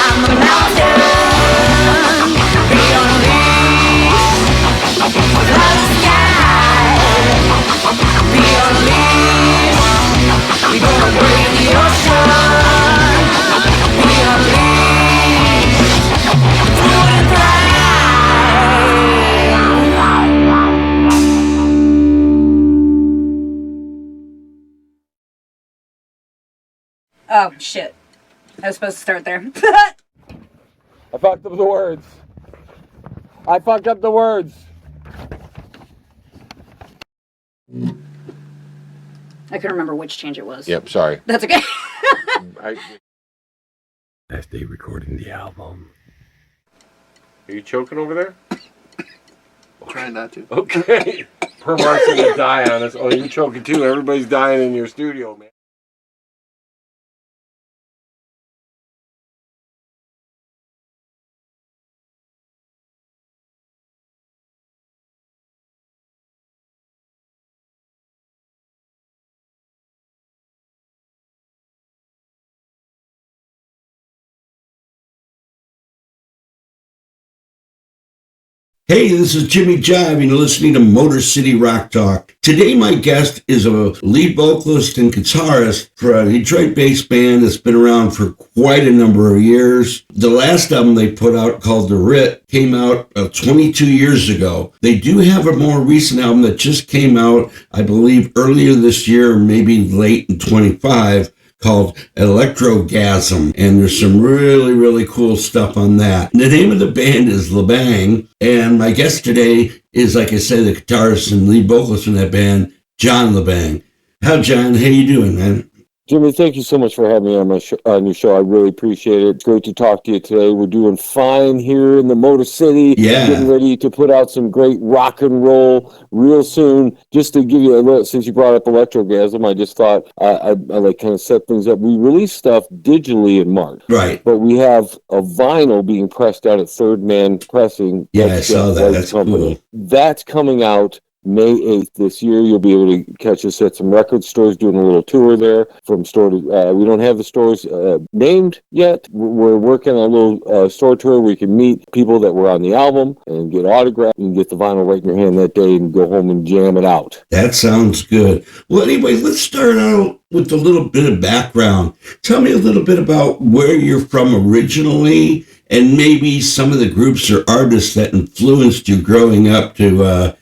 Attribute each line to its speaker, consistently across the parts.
Speaker 1: climb the mountain, be unleashed, fly the sky, be unleashed, we gonna break the ocean, be unleashed, do and thrive. Oh, shit. I was supposed to start there.
Speaker 2: I fucked up the words. I fucked up the words.
Speaker 1: I couldn't remember which change it was.
Speaker 2: Yep, sorry.
Speaker 1: That's okay.
Speaker 3: As they recording the album.
Speaker 2: Are you choking over there?
Speaker 4: Try not to.
Speaker 2: Okay. Permark's gonna die on us. Oh, you're choking too. Everybody's dying in your studio, man.
Speaker 3: Hey, this is Jimmy Jive, and you're listening to Motor City Rock Talk. Today, my guest is a lead vocalist and guitarist for a Detroit-based band that's been around for quite a number of years. The last album they put out, called The Writ, came out 22 years ago. They do have a more recent album that just came out, I believe, earlier this year, or maybe late in 25, called Electrogasm, and there's some really, really cool stuff on that. The name of the band is LeBang, and my guest today is, like I said, the guitarist and lead vocalist in that band, John LeBang. John, how you doing, man?
Speaker 2: Jimmy, thank you so much for having me on my on your show. I really appreciate it. It's great to talk to you today. We're doing fine here in the Motor City.
Speaker 3: Yeah.
Speaker 2: Getting ready to put out some great rock and roll real soon. Just to give you a little, since you brought up Electrogasm, I just thought I like kind of set things up. We release stuff digitally in March.
Speaker 3: Right.
Speaker 2: But we have a vinyl being pressed out at Third Man Pressing.
Speaker 3: Yeah, I saw that. That's cool.
Speaker 2: That's coming out May 8th this year. You'll be able to catch us at some record stores doing a little tour there from store to, we don't have the stores named yet. We're working on a little store tour where you can meet people that were on the album and get autographs. You can get the vinyl right in your hand that day and go home and jam it out.
Speaker 3: That sounds good. Well, anyway, let's start out with a little bit of background. Tell me a little bit about where you're from originally, and maybe some of the groups or artists that influenced you growing up to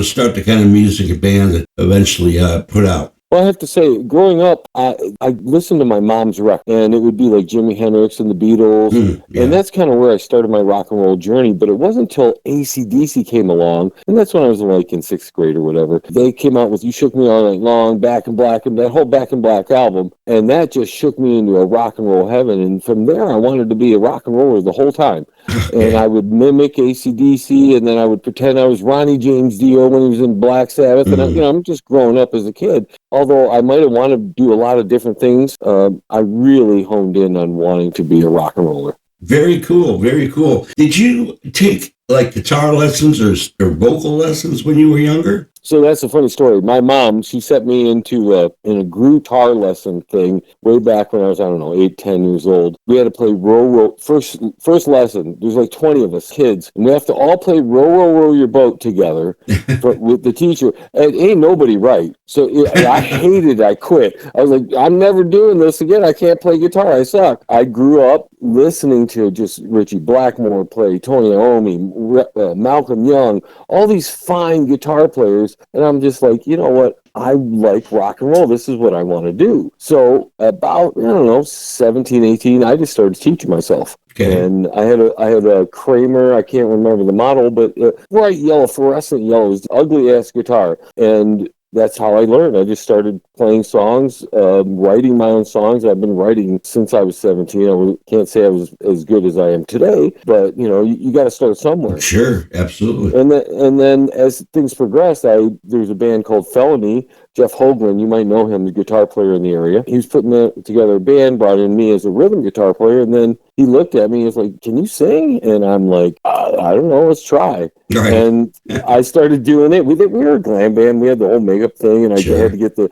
Speaker 3: start the kind of music a band that eventually put out.
Speaker 2: Well, I have to say, growing up, I listened to my mom's record, and it would be like Jimi Hendrix and the Beatles,
Speaker 3: yeah.
Speaker 2: And that's kind of where I started my rock and roll journey, but it wasn't until AC/DC came along, and that's when I was like in 6th grade or whatever. They came out with You Shook Me All Night Long, Back in Black, and that whole Back in Black album, and that just shook me into a rock and roll heaven, and from there I wanted to be a rock and roller the whole time. And I would mimic AC/DC, and then I would pretend I was Ronnie James Dio when he was in Black Sabbath, and I'm just growing up as a kid. Although I might have wanted to do a lot of different things, I really honed in on wanting to be a rock and roller.
Speaker 3: Very cool, very cool. Did you take like guitar lessons or vocal lessons when you were younger?
Speaker 2: So that's a funny story. My mom, she set me into a guitar lesson thing way back when I was, 8, 10 years old. We had to play row. First lesson, there's like 20 of us kids, and we have to all play row your boat together with the teacher. And ain't nobody right. So I hated it. I quit. I was like, I'm never doing this again. I can't play guitar. I suck. I grew up listening to just Richie Blackmore play, Tony Iommi, Malcolm Young, all these fine guitar players. And I'm just like, you know what? I like rock and roll. This is what I want to do. So about, 17, 18, I just started teaching myself.
Speaker 3: Okay.
Speaker 2: And I had a Kramer, I can't remember the model, but bright yellow, fluorescent yellow, it was ugly ass guitar. And that's how I learned. I just started playing songs, writing my own songs. I've been writing since I was 17. I can't say I was as good as I am today, but you got to start somewhere.
Speaker 3: Sure, absolutely.
Speaker 2: And then as things progressed, there's a band called Felony. Jeff Hoagland, you might know him, the guitar player in the area. He was putting together a band, brought in me as a rhythm guitar player, and then he looked at me and was like, "Can you sing?" And I'm like, I don't know, let's try.
Speaker 3: Right.
Speaker 2: And I started doing it. We were a glam band. We had the whole makeup thing, and I had to get the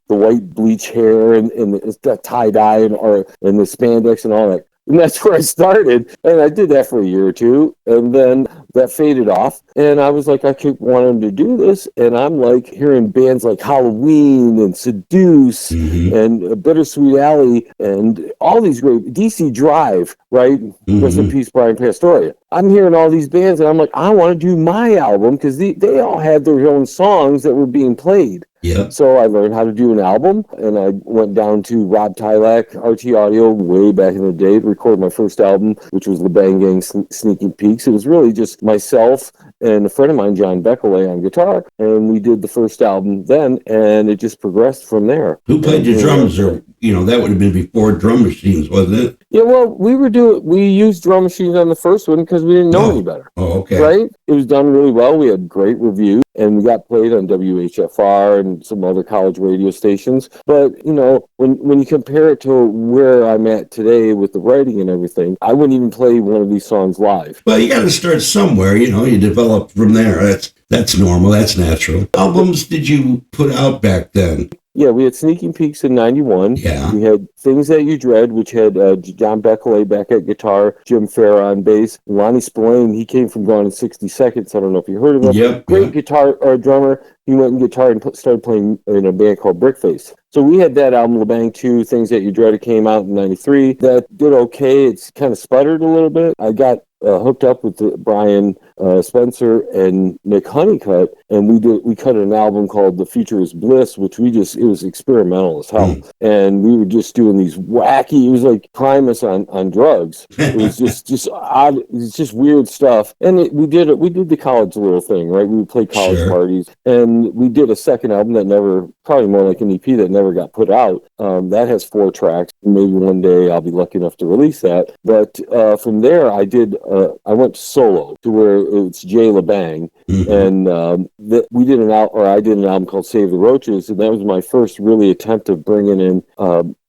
Speaker 2: white bleach hair and the tie dye and the spandex and all that. And that's where I started. And I did that for a year or two. And then that faded off. And I was like, I keep wanting to do this. And I'm like hearing bands like Halloween and Seduce and Bittersweet Alley and all these great DC Drive, right? Rest in peace, Brian Pastoria. I'm hearing all these bands and I'm like, I want to do my album because they all had their own songs that were being played.
Speaker 3: Yeah.
Speaker 2: So I learned how to do an album, and I went down to Rob Tylak, RT Audio, way back in the day to record my first album, which was LeBang Gang Sneaking Peeks. It was really just myself and a friend of mine, John Beckley, on guitar, and we did the first album then, and it just progressed from there.
Speaker 3: Who played the drums? Or that would have been before drum machines, wasn't it?
Speaker 2: Yeah, well, we used drum machines on the first one because we didn't know any better.
Speaker 3: Oh, okay.
Speaker 2: Right? It was done really well. We had great reviews, and we got played on WHFR and some other college radio stations. But, when you compare it to where I'm at today with the writing and everything, I wouldn't even play one of these songs live.
Speaker 3: Well, you got to start somewhere, you develop from there. That's normal. That's natural. Albums did you put out back then?
Speaker 2: Yeah, we had Sneaking Peeks in 91.
Speaker 3: Yeah.
Speaker 2: We had Things That You Dread, which had John Beckley back at guitar, Jim Farah on bass, Lonnie Spillane. He came from Gone in 60 Seconds. I don't know if you heard of him.
Speaker 3: Yep.
Speaker 2: Great guitar or drummer. He went in guitar and started playing in a band called Brickface. So we had that album, LeBang 2, Things That You Dread. It came out in 93. That did okay. It's kind of sputtered a little bit. I got hooked up with Brian Spencer and Nick Honeycutt, and we cut an album called The Future Is Bliss, which it was experimental as hell. And we were just doing these wacky, it was like Primus on drugs. It was just odd, it was just weird stuff. And we did the college little thing, right? We would play college parties, and we did a second album that probably more like an EP that never got put out. That has 4 tracks. Maybe one day I'll be lucky enough to release that. But from there, I went solo to where it's Jay LeBang, and I did an album called Save the Roaches, and that was my first really attempt of bringing in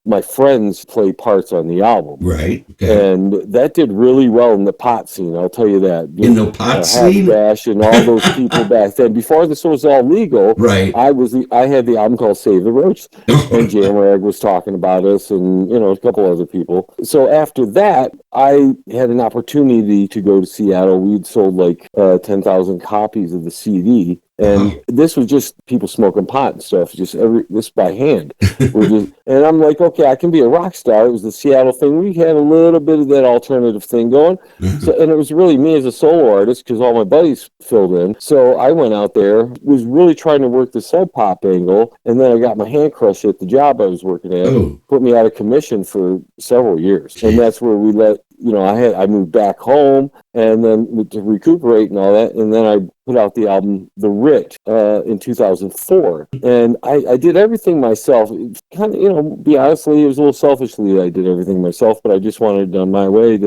Speaker 2: my friends play parts on the album.
Speaker 3: Right. Okay.
Speaker 2: And that did really well in the pot scene, I'll tell you that.
Speaker 3: In the pot scene?
Speaker 2: Bash and all those people back then. Before this was all legal,
Speaker 3: right.
Speaker 2: I had the album called Save the Roach, and Jamrag was talking about us and, a couple other people. So after that, I had an opportunity to go to Seattle. We'd sold like 10,000 copies of the CD. And this was just people smoking pot and stuff, this by hand. And I'm like, okay, I can be a rock star. It was the Seattle thing. We had a little bit of that alternative thing going. And it was really me as a solo artist because all my buddies filled in. So I went out there, was really trying to work the sub pop angle. And then I got my hand crushed at the job I was working at. Put me out of commission for several years. And that's where we I moved back home and then to recuperate and all that. And then I put out the album The Writ in 2004. And I did everything myself. Kind of, be honestly, it was a little selfishly I did everything myself, but I just wanted it done my way.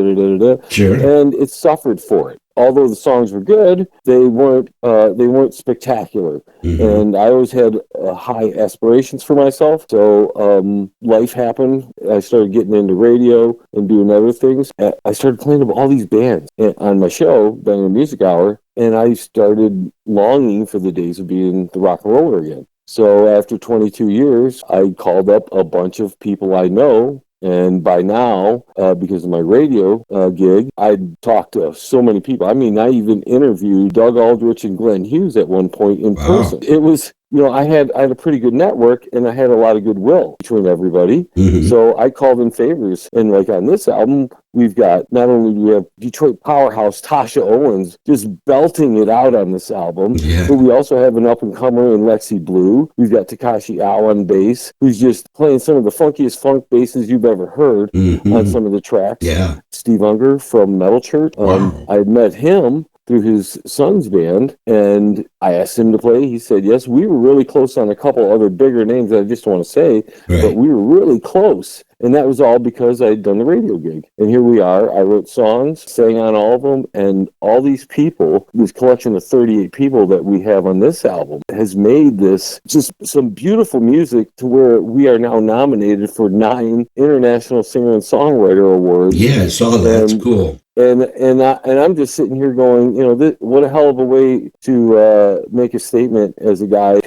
Speaker 2: Sure. And it suffered for it. Although the songs were good, they weren't spectacular. And I always had high aspirations for myself. So life happened. I started getting into radio and doing other things. I started playing all these bands on my show, Banger Music Hour, and I started longing for the days of being the rock and roller again. So after 22 years, I called up a bunch of people I know. And by now, because of my radio gig, I'd talked to so many people. I mean, I even interviewed Doug Aldrich and Glenn Hughes at one point in person. It was, I had a pretty good network, and I had a lot of goodwill between everybody. So I called in favors. And like on this album, we've got, not only do we have Detroit powerhouse Tasha Owens just belting it out on this album, but we also have an up-and-comer in Lexi Blue. We've got Takashi Ao on bass, who's just playing some of the funkiest funk basses you've ever heard on some of the tracks. Steve Unger from Metal Church. I met him through his son's band, and I asked him to play. He said yes. We were really close on a couple other bigger names that I just want to say, but we were really close. And that was all because I had done the radio gig. And here we are. I wrote songs, sang on all of them, and all these people, this collection of 38 people that we have on this album, has made this just some beautiful music to where we are now nominated for 9 International Singer and Songwriter Awards.
Speaker 3: Yeah, I saw that. That's cool.
Speaker 2: And I'm just sitting here going, what a hell of a way to make a statement as a guy.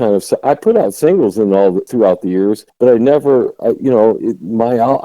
Speaker 2: I put out singles throughout the years, but I never, I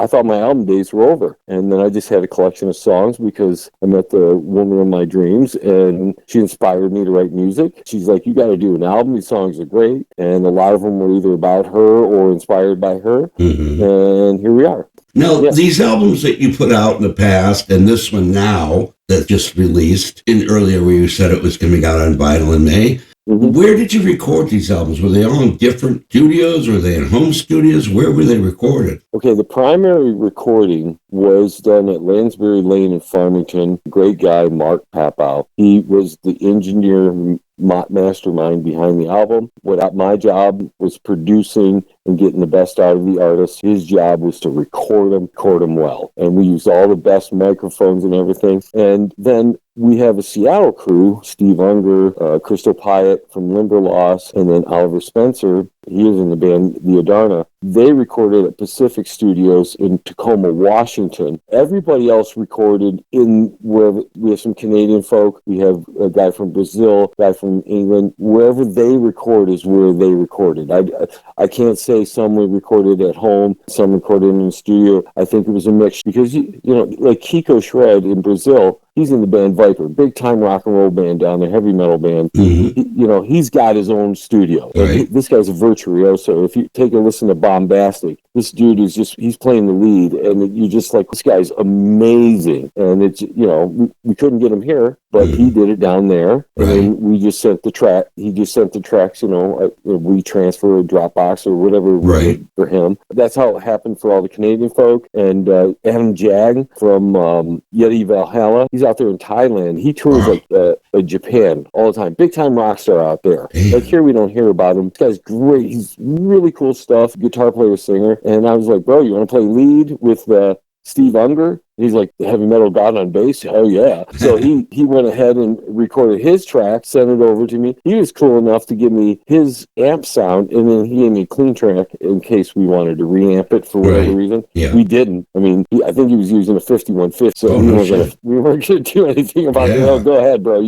Speaker 2: thought my album days were over, and then I just had a collection of songs because I met the woman of my dreams, and she inspired me to write music. She's like, "You got to do an album. These songs are great," and a lot of them were either about her or inspired by her, and here we are.
Speaker 3: Now, these albums that you put out in the past, and this one now that just released, in earlier where you said it was coming out on vinyl in May, where did you record these albums? Were they all in different studios? Were they in home studios? Where were they recorded?
Speaker 2: Okay, the primary recording was done at Lansbury Lane in Farmington. Great guy, Mark Papow. He was the engineer mastermind behind the album. My job was producing and getting the best out of the artists. His job was to record them well. And we used all the best microphones and everything. And then we have a Seattle crew, Steve Unger, Crystal Pyatt from Limberlost, and then Oliver Spencer. He is in the band The Adarna. They recorded at Pacific Studios in Tacoma, Washington. Everybody else recorded in where we have some Canadian folk. We have a guy from Brazil, a guy from England. Wherever they record is where they recorded. I can't say some were recorded at home, some recorded in the studio. I think it was a mix because, like Kiko Shred in Brazil, he's in the band Viper, big time rock and roll band down there, heavy metal band. He's got his own studio.
Speaker 3: Right.
Speaker 2: This guy's a virtuoso. If you take a listen to Bombastic, this dude he's playing the lead, and you're just like, this guy's amazing. And it's, we couldn't get him here, but he did it down there. And then we just sent the track. He just sent the tracks, we transfer or Dropbox or whatever for him. That's how it happened for all the Canadian folk. And Adam Jag from Yeti Valhalla, he's out there in Thailand. He tours like Japan all the time. Big time rock star out there. Like here we don't hear about him. This guy's great. He's really cool stuff. Guitar player, singer. And I was like, bro, you want to play lead with Steve Unger? He's like, the heavy metal god on bass? Hell yeah. So he went ahead and recorded his track, sent it over to me. He was cool enough to give me his amp sound, and then he gave me a clean track in case we wanted to reamp it for whatever reason. Yeah. We didn't. I mean, I think he was using a 5150, so we weren't going to do anything about it. Oh, go ahead, bro.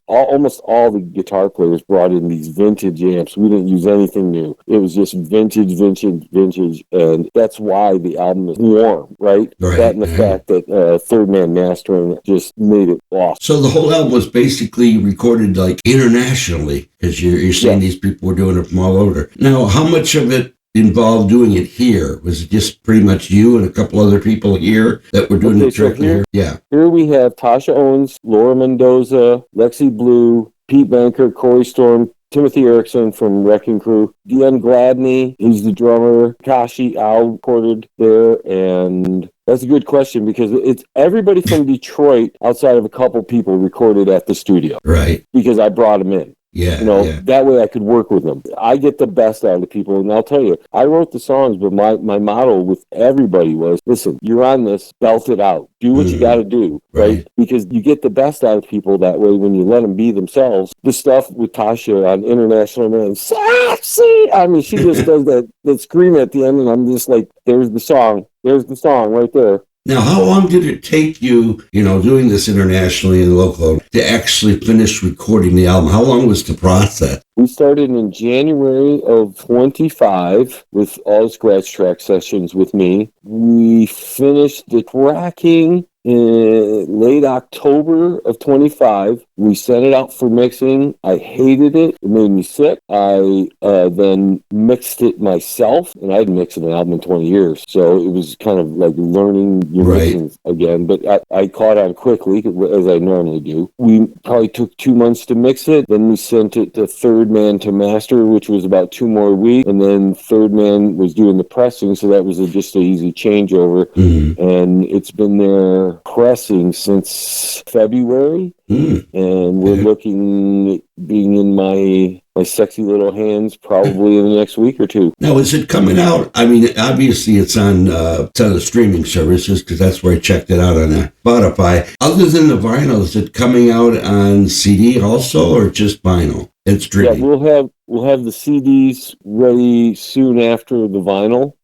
Speaker 2: Almost all the guitar players brought in these vintage amps. We didn't use anything new. It was just vintage, and that's why the album is warm, right? That and the fact that Third Man Mastering just made it awesome.
Speaker 3: So the whole album was basically recorded like internationally, because you're saying these people were doing it from all over. Now, how much of it involved doing it here? Was it just pretty much you and a couple other people here that were doing it directly here? Yeah.
Speaker 2: Here we have Tasha Owens, Laura Mendoza, Lexi Blue, Pete Banker, Corey Storm, Timothy Erickson from Wrecking Crew, Deanne Gladney, he's the drummer, Kashi Al recorded there, and that's a good question because it's everybody from Detroit outside of a couple people recorded at the studio.
Speaker 3: Right.
Speaker 2: Because I brought them in.
Speaker 3: Yeah.
Speaker 2: That way I could work with them. I get the best out of the people, and I'll tell you, I wrote the songs, but my motto with everybody was, listen, you're on this, belt it out. Do what you got to do, right? Because you get the best out of people that way when you let them be themselves. The stuff with Tasha on International Man, sexy! I mean, she just does that scream at the end, and I'm just like, there's the song right there.
Speaker 3: Now, how long did it take you, doing this internationally and local, to actually finish recording the album? How long was the process?
Speaker 2: We started in January of 25 with all scratch track sessions with me. We finished the tracking in late October of 25. We sent it out for mixing. I hated it. It made me sick. I then mixed it myself, and I'd mixed an album in 20 years. So it was kind of like learning your mixing again. But I caught on quickly, as I normally do. We probably took 2 months to mix it. Then we sent it to Third Man to master, which was about 2 more weeks. And then Third Man was doing the pressing, so that was just an easy changeover. And it's been there pressing since February. And we're looking at being in my sexy little hands probably in the next week or two.
Speaker 3: Now, is it coming out? I mean, obviously it's on the streaming services, because that's where I checked it out on Spotify. Other than the vinyl, is it coming out on CD also, or just vinyl and streaming?
Speaker 2: Yeah, we'll have the CDs ready soon after the vinyl.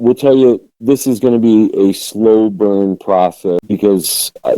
Speaker 2: We'll tell you, this is going to be a slow burn process because I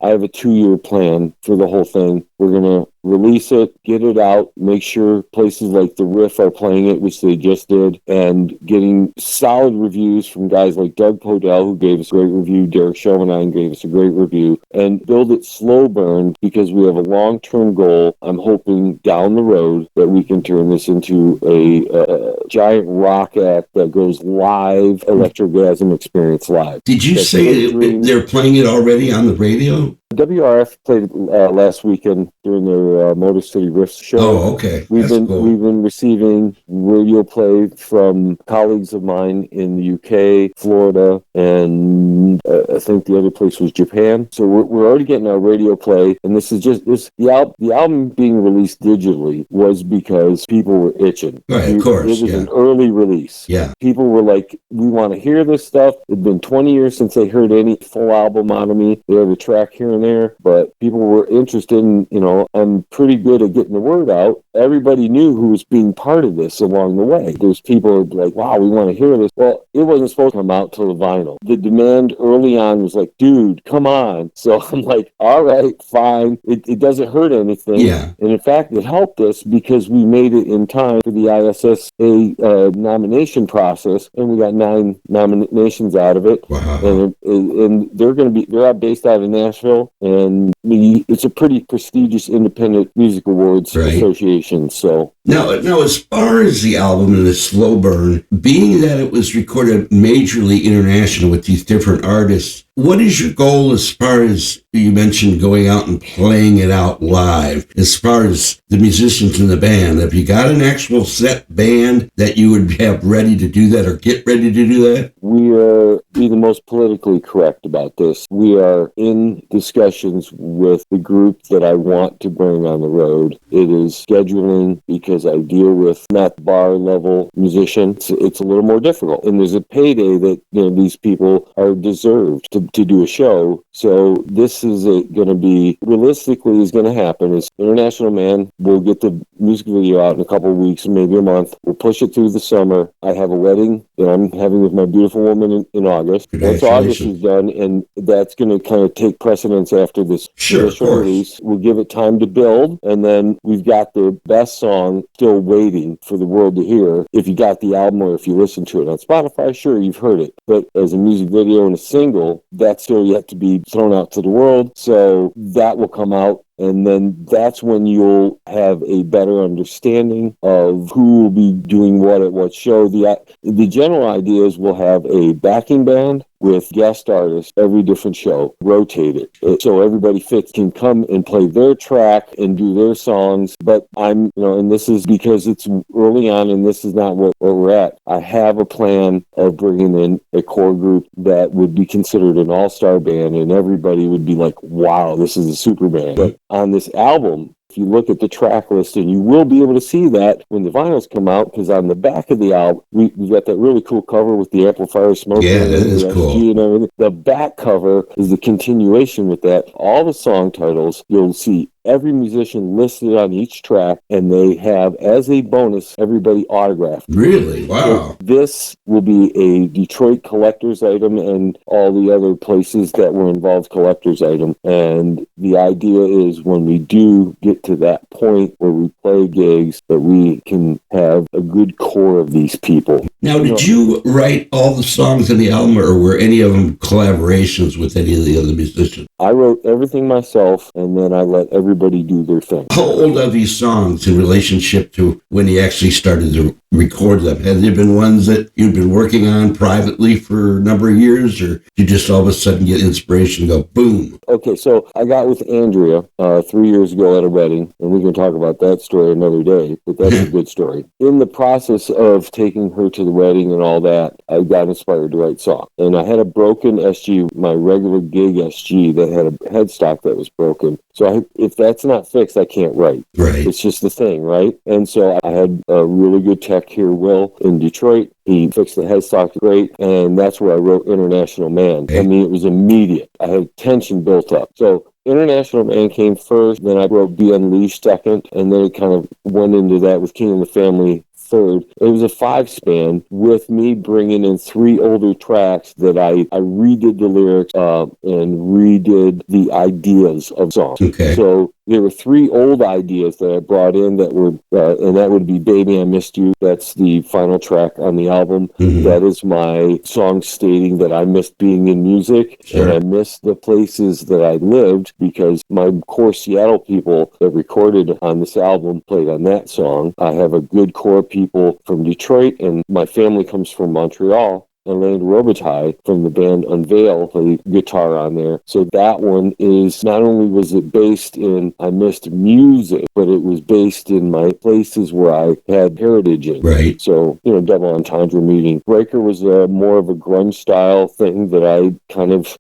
Speaker 2: have a 2-year plan for the whole thing. We're going to release it, get it out, make sure places like The Riff are playing it, which they just did, and getting solid reviews from guys like Doug Podell, who gave us a great review, Derek Schoenine gave us a great review, and build it slow burn because we have a long-term goal. I'm hoping down the road that we can turn this into a giant rock act that goes live, Electrogasm experience live.
Speaker 3: Did you say they're playing it already on the radio?
Speaker 2: WRF played last weekend during their Motor City Riffs show.
Speaker 3: Oh, okay.
Speaker 2: We've been receiving radio play from colleagues of mine in the UK, Florida, and I think the other place was Japan. So we're already getting our radio play, and this is just the album being released digitally was because people were itching.
Speaker 3: Right, of course.
Speaker 2: It was an early release.
Speaker 3: Yeah.
Speaker 2: People were like, we want to hear this stuff. It'd been 20 years since they heard any full album out of me. They have a track here and there, but people were interested in, I'm pretty good at getting the word out. Everybody knew who was being part of this along the way. There's people like, wow, we want to hear this. Well, it wasn't supposed to come out till the vinyl. The demand early on was like, dude, come on. So I'm like, all right, fine. It doesn't hurt anything.
Speaker 3: Yeah.
Speaker 2: And in fact, it helped us because we made it in time for the ISSA nomination process, and we got 9 nominations out of it.
Speaker 3: Wow.
Speaker 2: And they're based out of Nashville, and it's a pretty prestigious independent music awards association. So
Speaker 3: now, as far as the album and the slow burn, being that it was recorded majorly international with these different artists, what is your goal as far as you mentioned going out and playing it out live? As far as the musicians in the band, have you got an actual set band that you would have ready to do that or get ready to do that?
Speaker 2: We are be the most politically correct about this. We are in discussions with the group that I want to bring on the road. It is scheduling because I deal with not bar level musicians. It's a little more difficult, and there's a payday that these people are deserved to do a show. So this is going to be realistically is going to happen is International Man. We'll get the music video out in a couple of weeks, maybe a month. We'll push it through the summer. I have a wedding that I'm having with my beautiful woman in August. Once August is done, and that's going to kind of take precedence after this initial release. We'll give it time to build, and then we've got the best song still waiting for the world to hear. If you got the album or if you listen to it on Spotify, sure, you've heard it. But as a music video and a single, that's still yet to be thrown out to the world. So that will come out. And then that's when you'll have a better understanding of who will be doing what at what show. The general idea is we'll have a backing band with guest artists every different show, rotate it. So everybody can come and play their track and do their songs. But and this is because it's early on and this is not where we're at. I have a plan of bringing in a core group that would be considered an all-star band, and everybody would be like, wow, this is a super band. But on this album, if you look at the track list, and you will be able to see that when the vinyls come out, because on the back of the album, we've got that really cool cover with the amplifier smoke.
Speaker 3: Yeah, that is cool.
Speaker 2: And everything. The back cover is the continuation with that. All the song titles, you'll see every musician listed on each track, and they have, as a bonus, everybody autographed.
Speaker 3: Really? Wow.
Speaker 2: So this will be a Detroit collector's item, and all the other places that were involved collector's item. And the idea is when we do get to that point where we play gigs, that we can have a good core of these people.
Speaker 3: Now, did you write all the songs in the album, or were any of them collaborations with any of the other musicians?
Speaker 2: I wrote everything myself, and then I let everybody do their thing.
Speaker 3: How old are these songs in relationship to when you actually started to record them? Have there been ones that you've been working on privately for a number of years, or you just all of a sudden get inspiration and go, boom?
Speaker 2: Okay, so I got with Andrea 3 years ago at a wedding, and we can talk about that story another day, but that's a good story. In the process of taking her to the wedding and all that, I got inspired to write songs. And I had a broken SG, my regular gig SG, that had a headstock that was broken. So if that's not fixed, I can't write.
Speaker 3: Right.
Speaker 2: It's just the thing, right? And so I had a really good tech here, Will, in Detroit. He fixed the headstock great, and that's where I wrote International Man.
Speaker 3: Okay.
Speaker 2: I mean, it was immediate. I had tension built up. So International Man came first, then I wrote Be Unleashed second, and then it kind of went into that with King of the Family third. It was a 5-span with me bringing in 3 older tracks that I redid the lyrics and redid the ideas of songs.
Speaker 3: Okay.
Speaker 2: So there were 3 old ideas that I brought in that were, and that would be Baby I Missed You. That's the final track on the album.
Speaker 3: Mm-hmm.
Speaker 2: That is my song stating that I missed being in music,
Speaker 3: Sure.
Speaker 2: and I missed the places that I lived because my core Seattle people that recorded on this album played on that song. I have a good core people from Detroit, and my family comes from Montreal. And Land Robitaille from the band Unveil played guitar on there. So that one is, not only was it based in I missed music, but it was based in my places where I had heritage in.
Speaker 3: Right.
Speaker 2: So, double entendre meeting. Breaker was more of a grunge style thing that I kind of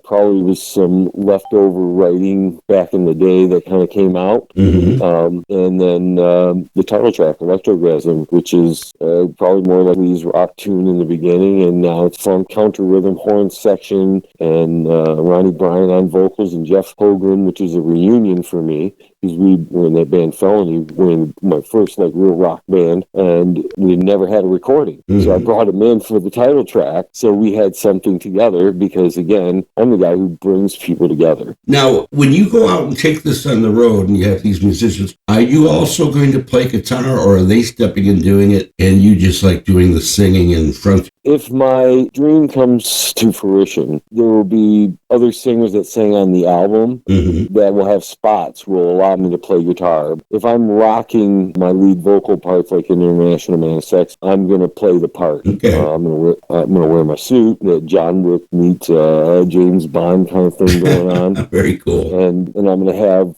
Speaker 2: probably was some leftover writing back in the day that kind of came out.
Speaker 3: Mm-hmm.
Speaker 2: And then the title track, Electrogasm, which is probably more like Lee's rock tune in the beginning. And now it's funk, counter rhythm, horn section, and Ronnie Bryan on vocals, and Jeff Hogan, which is a reunion for me. Because we were in that band Felony, we were in my first real rock band, and we never had a recording. Mm-hmm. So I brought him in for the title track, so we had something together, because again, I'm the guy who brings people together.
Speaker 3: Now, when you go out and take this on the road and you have these musicians, are you also going to play guitar, or are they stepping and doing it, and you just doing the singing in front?
Speaker 2: If my dream comes to fruition, there will be other singers that sang on the album
Speaker 3: mm-hmm.
Speaker 2: that will have spots will allow me to play guitar. If I'm rocking my lead vocal parts like in International Man of Sex, I'm going to play the part.
Speaker 3: Okay.
Speaker 2: I'm going to wear my suit, that John Wick meets James Bond kind of thing going on.
Speaker 3: Very cool.
Speaker 2: And I'm going to have,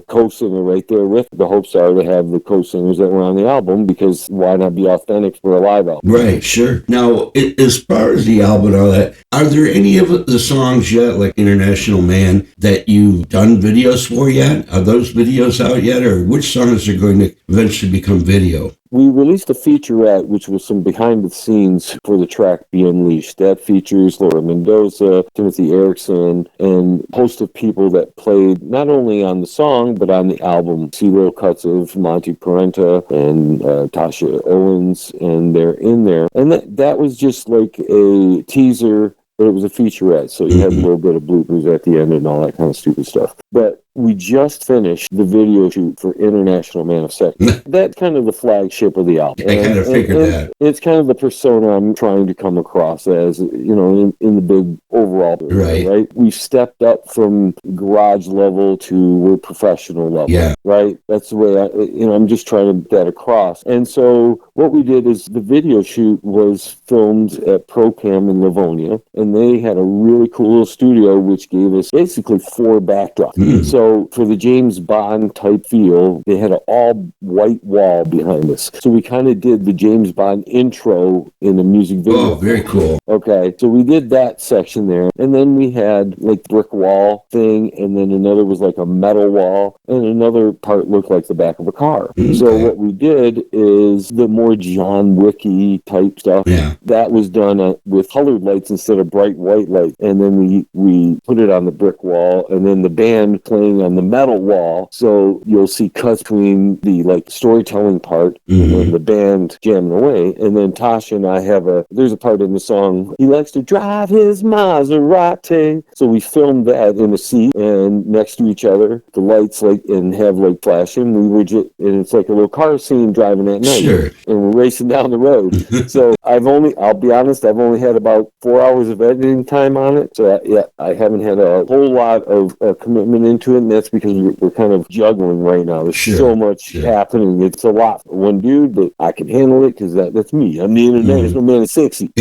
Speaker 2: co-singer right there with. The hopes are to have the co-singers that were on the album, because why not be authentic for a live album?
Speaker 3: Right, sure. Now, as far as the album and all that, are there any of the songs yet, like International Man, that you've done videos for yet? Are those videos out yet, or which songs are going to eventually become video?
Speaker 2: We released a featurette, which was some behind the scenes for the track Be Unleashed. That features Laura Mendoza, Timothy Erickson, and a host of people that played not only on the song, but on the album. See little cuts of Monty Parenta and Tasha Owens, and they're in there. And that was just like a teaser, but it was a featurette, so you had a little bit of bloopers at the end and all that kind of stupid stuff. But we just finished the video shoot for International Man of Sex. That's kind of the flagship of the album.
Speaker 3: I kind of figured that.
Speaker 2: It's kind of the persona I'm trying to come across as, in the big overall. Right? We've stepped up from garage level to we're professional level.
Speaker 3: Yeah.
Speaker 2: Right? That's the way I'm just trying to get that across. And so what we did is the video shoot was filmed at ProCam in Livonia, and they had a really cool little studio which gave us basically 4 backdrops. So for the James Bond type feel, they had an all white wall behind us. So we kind of did the James Bond intro in the music video.
Speaker 3: Oh, very cool.
Speaker 2: Okay, so we did that section there. And then we had brick wall thing, and then another was like a metal wall, and another part looked like the back of a car. Okay. So what we did is the more John Wicky type stuff.
Speaker 3: Yeah.
Speaker 2: That was done with colored lights instead of bright white lights. And then we put it on the brick wall, and then the band playing on the metal wall. So you'll see cuts between the storytelling part and then the band jamming away. And then Tasha and I there's a part in the song, he likes to drive his Maserati. So we filmed that in a seat and next to each other, the lights and have flashing. And it's like a little car scene driving at night.
Speaker 3: Sure.
Speaker 2: And we're racing down the road. So I'll be honest, I've only had about 4 hours of editing time on it. So I haven't had a whole lot of commitment into it. And that's because we're kind of juggling right now. There's so much happening. It's a lot for one dude, but I can handle it because that's me. I'm the International Man of 60.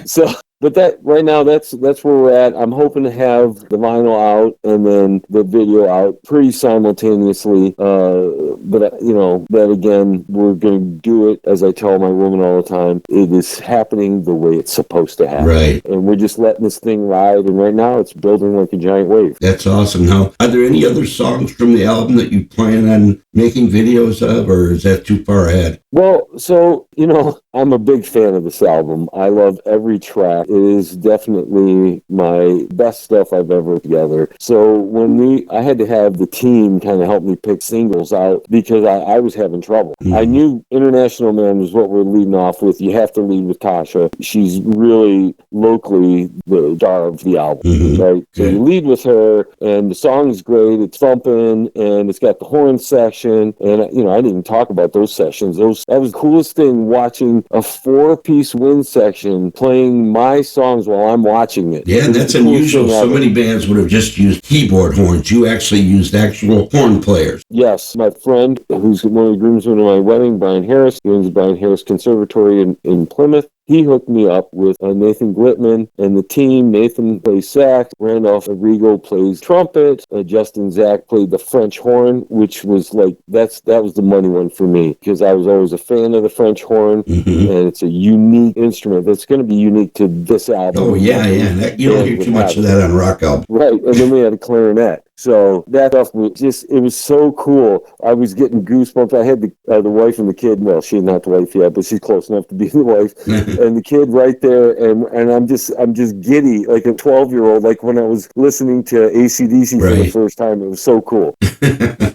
Speaker 2: So But that right now, that's where we're at. I'm hoping to have the vinyl out and then the video out pretty simultaneously. But you know, that again, we're going to do it as I tell my woman all the time. It is happening the way it's supposed to happen,
Speaker 3: right?
Speaker 2: And we're just letting this thing ride. And right now, it's building like a giant wave.
Speaker 3: That's awesome. Now, are there any other songs from the album that you plan on making videos of, or is that too far ahead?
Speaker 2: Well, so, you know, I'm a big fan of this album. I love every track. It is definitely my best stuff I've ever put together. So when I had to have the team kind of help me pick singles out because I was having trouble. I knew International Man was what we're leading off with. You have to lead with Tasha. She's really locally the star of the album, right? So you lead with her, and the song's great. It's thumping, and it's got the horn section. And I didn't even talk about those sessions. That was the coolest thing, watching a 4-piece wind section playing my songs while I'm watching it.
Speaker 3: Yeah, that's unusual. So many bands would have just used keyboard horns. You actually used actual horn players.
Speaker 2: Yes, my friend, who's one of the groomsmen of my wedding, Brian Harris, he owns the Brian Harris Conservatory in Plymouth. He hooked me up with Nathan Glitman and the team. Nathan plays sax, Randolph Arrigo plays trumpet, Justin Zach played the French horn, which was like, that was the money one for me, because I was always a fan of the French horn, and it's a unique instrument that's going to be unique to this album.
Speaker 3: Oh, yeah. You don't hear too much of that on rock album.
Speaker 2: Right, and then we had a clarinet. So that stuff was it was so cool. I was getting goosebumps. I had the wife and the kid. Well, she's not the wife yet, but she's close enough to be the wife. And the kid right there, and I'm just giddy, like a 12-year-old, like when I was listening to AC/DC for the first time. It was so cool.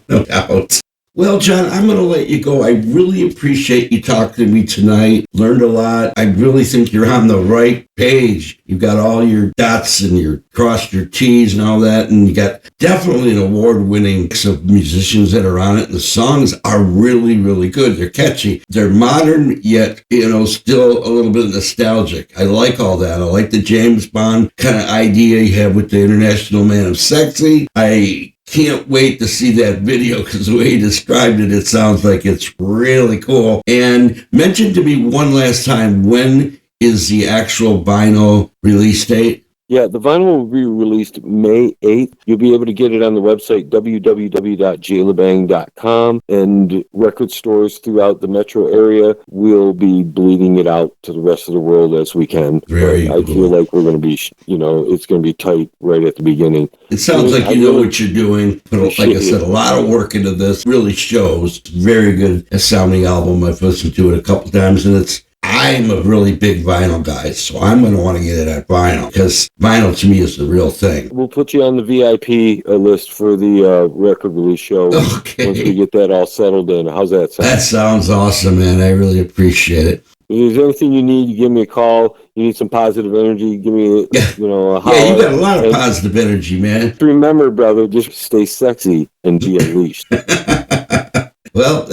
Speaker 3: No doubt. Well, John, I'm going to let you go. I really appreciate you talking to me tonight. Learned a lot. I really think you're on the right page. You've got all your dots and you crossed your T's and all that. And you got definitely an award-winning mix of musicians that are on it. And the songs are really, really good. They're catchy. They're modern, yet, still a little bit nostalgic. I like all that. I like the James Bond kind of idea you have with the International Man of Sexy. I can't wait to see that video, because the way he described it, it sounds like it's really cool. And mention to me one last time, when is the actual vinyl release date?
Speaker 2: Yeah, the vinyl will be released May 8th. You'll be able to get it on the website www.jlebang.com, and record stores throughout the metro area will be bleeding it out to the rest of the world as we can.
Speaker 3: Very cool.
Speaker 2: I feel like we're going to be, it's going to be tight right at the beginning.
Speaker 3: It sounds like you know what you're doing. Put, like I said, a lot of work into this. Really shows. Very good sounding album. I've listened to it a couple times, and I'm a really big vinyl guy, so I'm going to want to get it at vinyl, because vinyl to me is the real thing.
Speaker 2: We'll put you on the VIP list for the record release show once we get that all settled in. How's that sound?
Speaker 3: That sounds awesome, man. I really appreciate it.
Speaker 2: If there's anything you need, you give me a call. You need some positive energy, give me a holler.
Speaker 3: Yeah, you got a lot of positive energy, man.
Speaker 2: Remember, brother, just stay sexy and be unleashed.
Speaker 3: Well,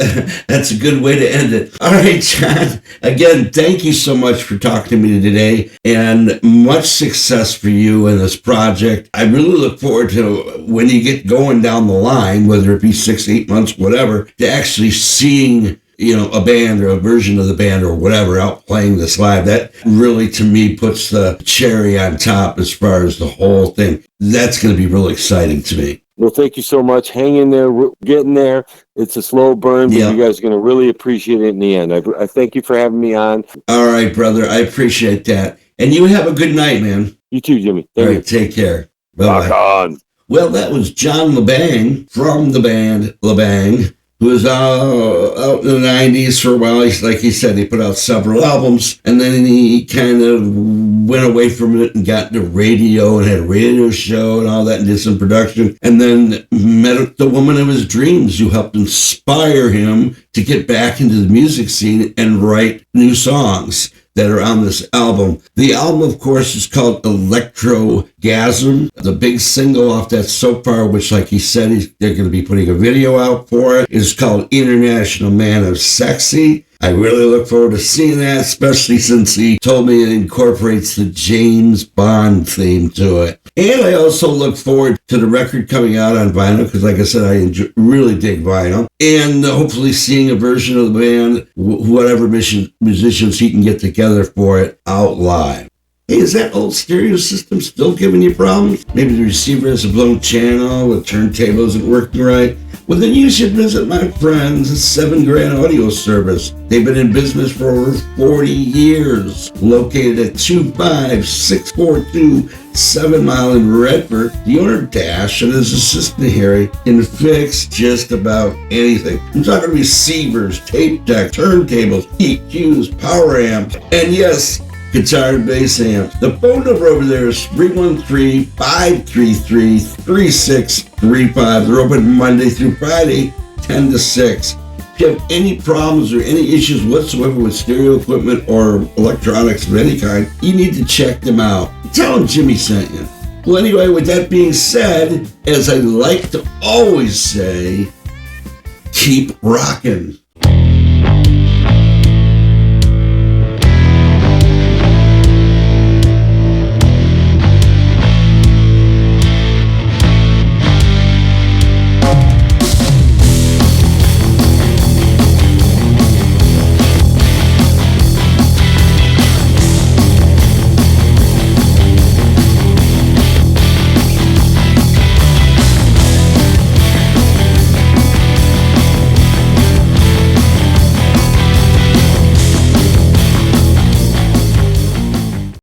Speaker 3: that's a good way to end it. All right, John. Again, thank you so much for talking to me today, and much success for you in this project. I really look forward to when you get going down the line, whether it be 6, 8 months, whatever, to actually seeing a band or a version of the band or whatever out playing this live. That really, to me, puts the cherry on top as far as the whole thing. That's going to be really exciting to me.
Speaker 2: Well, thank you so much. Hang in there. We're getting there. It's a slow burn, but you guys are going to really appreciate it in the end. I thank you for having me on.
Speaker 3: All right, brother. I appreciate that. And you have a good night, man.
Speaker 2: You too, Jimmy.
Speaker 3: All right, take care. Bye-bye.
Speaker 2: Rock on.
Speaker 3: Well, that was John LeBang from the band LeBang, who was out in the 90s for a while. Like he said, he put out several albums, and then he kind of went away from it and got into radio and had a radio show and all that, and did some production, and then met the woman of his dreams who helped inspire him to get back into the music scene and write new songs that are on this album. The album, of course, is called Electrogasm. The big single off that so far, which, like he said, they're going to be putting a video out for it, is called International Man of Sexy. I really look forward to seeing that, especially since he told me it incorporates the James Bond theme to it. And I also look forward to the record coming out on vinyl, because like I said, I really dig vinyl. And hopefully seeing a version of the band, whatever musicians he can get together for it, out live. Hey, is that old stereo system still giving you problems? Maybe the receiver has a blown channel, the turntable isn't working right? Well, then you should visit my friends at 7 Grand Audio Service. They've been in business for over 40 years. Located at 25642 7 Mile in Redford. The owner Dash and his assistant Harry can fix just about anything. I'm talking receivers, tape deck, turntables, EQs, power amps, and yes, guitar and bass amps. The phone number over there is 313-533-3635. They're open Monday through Friday, 10 to 6. If you have any problems or any issues whatsoever with stereo equipment or electronics of any kind, you need to check them out. Tell them Jimmy sent you. Well, anyway, with that being said, as I like to always say, keep rocking.